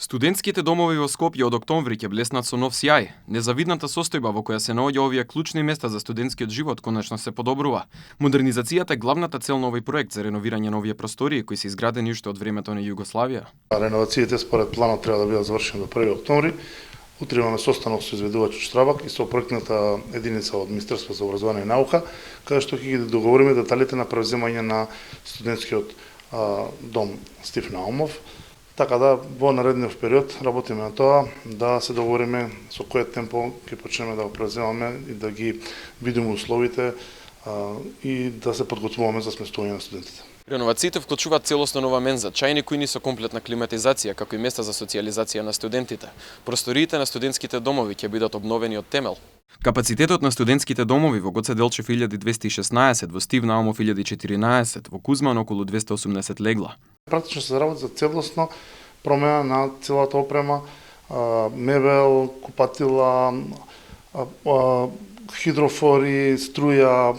Студентските домови во Скопје од октомври ќе блеснат со нов сјај. Незавидната состојба во која се наоѓа овие клучни места за студентскиот живот конечно се подобрува. Модернизацијата е главната цел на овој проект за реновирање на овие простории кои се изградени уште од времето на Југославија. Реновациите според планот треба да бидат завршени до 1 октомври. Утре имаме состанок со изведувач од Штрабак и со проектната единица од Министерството за образование и наука, каде што ќе ги договориме деталите на превземање на студентскиот дом Стив Наумов. Така да, во наредниот период работиме на тоа да се договориме со кој темпо ќе почнеме да го превземаме и да ги видиме условите и да се подготвуваме за сместување на студентите. Реновациите вклучуваат целосно нова менза, чајни кујни со комплетна климатизација, како и места за социјализација на студентите. Просториите на студентските домови ќе бидат обновени од темел. Капацитетот на студентските домови во Гоце Делчев 1216, во Стив Наумов 1014, во Кузман околу 280 легла. Практично се работи за целосно промена на целата опрема, мебел, купатила, хидрофори, струја,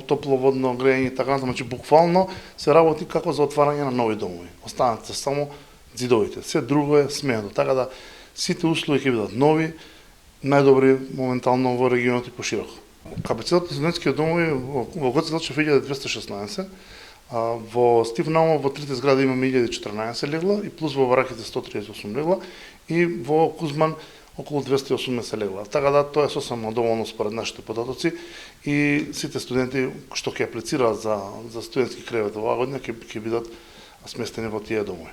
топловодно грејење и така натаму, значи буквално се работи како за отварање на нови домови. Останат само ѕидовите. Се друго е сменето. Така да сите услови ќе бидат нови, најдобри моментално во регионот и пошироко. Капацитетот на студентските домови во Гоце Делчев 1216, во Стив Наумов во трите згради имаме 1014 легла и плюс во Вараките 138 легла и во Кузман околу 280 легла. Така да тоа е сосема доволно според нашите податоци и сите студенти што ќе аплицираат за студентски кревет оваа година ќе бидат сместени во тие домови.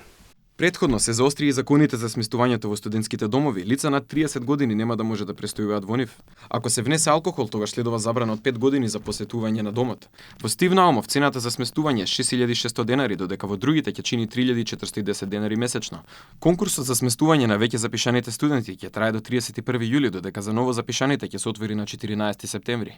Претходно се заостри и законите за сместувањето во студентските домови. Лица над 30 години нема да може да престојуваат во нив. Ако се внесе алкохол, тогаш следува забрана од 5 години за посетување на домот. Во Стив Наумов цената за сместување е 6600 денари, додека во другите ќе чини 3410 денари месечно. Конкурсот за сместување на веќе запишаните студенти ќе трае до 31 јули, додека за ново запишаните ќе се отвори на 14 септември.